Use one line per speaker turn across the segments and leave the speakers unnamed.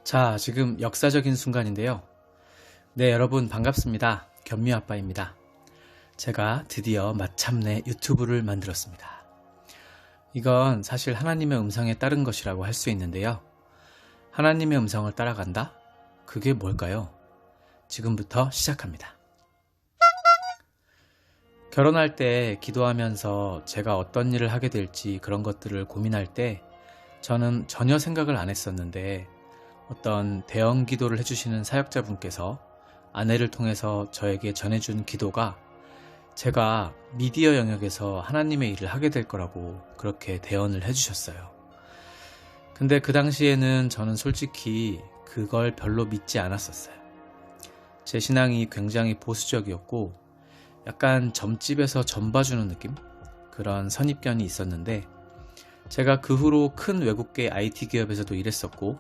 자, 지금 역사적인 순간인데요. 네, 여러분 반갑습니다. 견미아빠입니다. 제가 드디어 마침내 유튜브를 만들었습니다. 이건 사실 하나님의 음성에 따른 것이라고 할 수 있는데요. 하나님의 음성을 따라간다? 그게 뭘까요? 지금부터 시작합니다. 결혼할 때 기도하면서 제가 어떤 일을 하게 될지 그런 것들을 고민할 때 저는 전혀 생각을 안 했었는데 어떤 대형 기도를 해주시는 사역자분께서 아내를 통해서 저에게 전해준 기도가 제가 미디어 영역에서 하나님의 일을 하게 될 거라고 그렇게 대언을 해주셨어요. 근데 그 당시에는 저는 솔직히 그걸 별로 믿지 않았었어요. 제 신앙이 굉장히 보수적이었고 약간 점집에서 점 봐주는 느낌? 그런 선입견이 있었는데 제가 그 후로 큰 외국계 IT 기업에서도 일했었고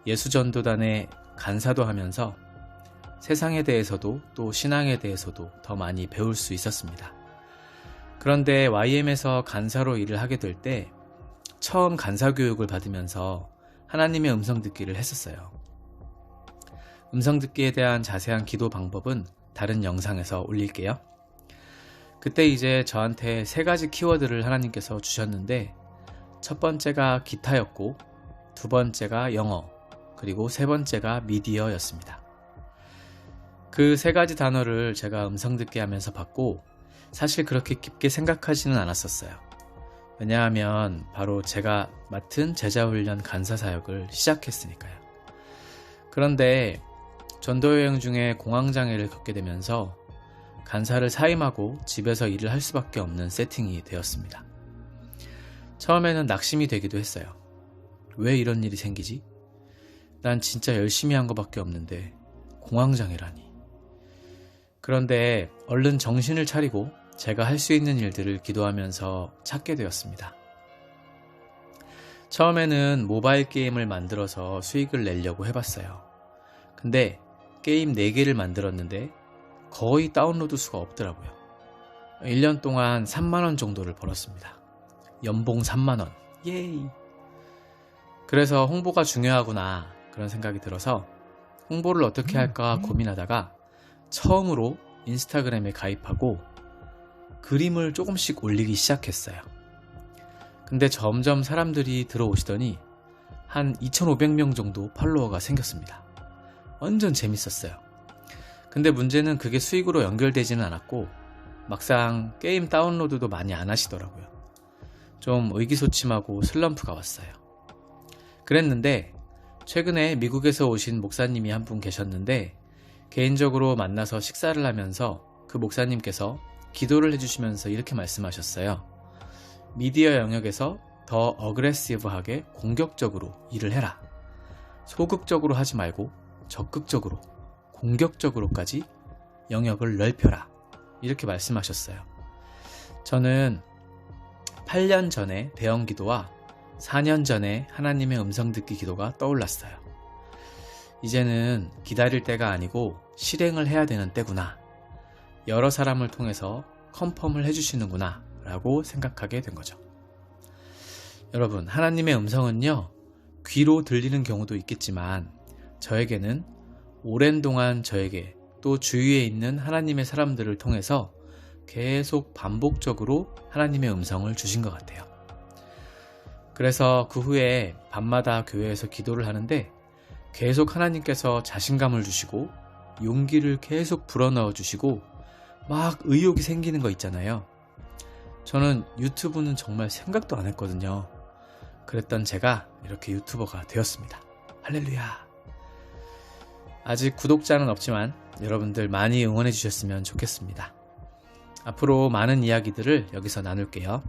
예수전도단의 간사도 하면서 세상에 대해서도 또 신앙에 대해서도 더 많이 배울 수 있었습니다. 그런데 YM에서 간사로 일을 하게 될 때 처음 간사 교육을 받으면서 하나님의 음성 듣기를 했었어요. 음성 듣기에 대한 자세한 기도 방법은 다른 영상에서 올릴게요. 그때 이제 저한테 3가지 키워드를 하나님께서 주셨는데 첫 번째가 기타였고 두 번째가 영어 그리고 3번째가 미디어였습니다. 그 3가지 단어를 제가 음성 듣기 하면서 받고 사실 그렇게 깊게 생각하지는 않았었어요. 왜냐하면 바로 제가 맡은 제자훈련 간사 사역을 시작했으니까요. 그런데 전도여행 중에 공황장애를 겪게 되면서 간사를 사임하고 집에서 일을 할 수밖에 없는 세팅이 되었습니다. 처음에는 낙심이 되기도 했어요. 왜 이런 일이 생기지? 난 진짜 열심히 한 것밖에 없는데 공황장애라니. 그런데 얼른 정신을 차리고 제가 할 수 있는 일들을 기도하면서 찾게 되었습니다. 처음에는 모바일 게임을 만들어서 수익을 내려고 해봤어요. 근데 게임 4개를 만들었는데 거의 다운로드 수가 없더라고요. 1년 동안 3만원 정도를 벌었습니다. 연봉 3만원. 예이. 그래서 홍보가 중요하구나 그런 생각이 들어서 홍보를 어떻게 할까 고민하다가 처음으로 인스타그램에 가입하고 그림을 조금씩 올리기 시작했어요. 근데 점점 사람들이 들어오시더니 한 2,500명 정도 팔로워가 생겼습니다. 완전 재밌었어요. 근데 문제는 그게 수익으로 연결되지는 않았고 막상 게임 다운로드도 많이 안 하시더라고요. 좀 의기소침하고 슬럼프가 왔어요. 그랬는데 최근에 미국에서 오신 목사님이 한 분 계셨는데 개인적으로 만나서 식사를 하면서 그 목사님께서 기도를 해주시면서 이렇게 말씀하셨어요. 미디어 영역에서 더 어그레시브하게 공격적으로 일을 해라. 소극적으로 하지 말고 적극적으로 공격적으로까지 영역을 넓혀라. 이렇게 말씀하셨어요. 저는 8년 전에 대형 기도와 4년 전에 하나님의 음성 듣기 기도가 떠올랐어요. 이제는 기다릴 때가 아니고 실행을 해야 되는 때구나. 여러 사람을 통해서 컨펌을 해주시는구나 라고 생각하게 된 거죠. 여러분, 하나님의 음성은요, 귀로 들리는 경우도 있겠지만 저에게는 오랜 동안 저에게 또 주위에 있는 하나님의 사람들을 통해서 계속 반복적으로 하나님의 음성을 주신 것 같아요. 그래서 그 후에 밤마다 교회에서 기도를 하는데 계속 하나님께서 자신감을 주시고 용기를 계속 불어넣어 주시고 막 의욕이 생기는 거 있잖아요. 저는 유튜브는 정말 생각도 안 했거든요. 그랬던 제가 이렇게 유튜버가 되었습니다. 할렐루야. 아직 구독자는 없지만 여러분들 많이 응원해 주셨으면 좋겠습니다. 앞으로 많은 이야기들을 여기서 나눌게요.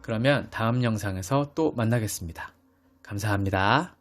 그러면 다음 영상에서 또 만나겠습니다. 감사합니다.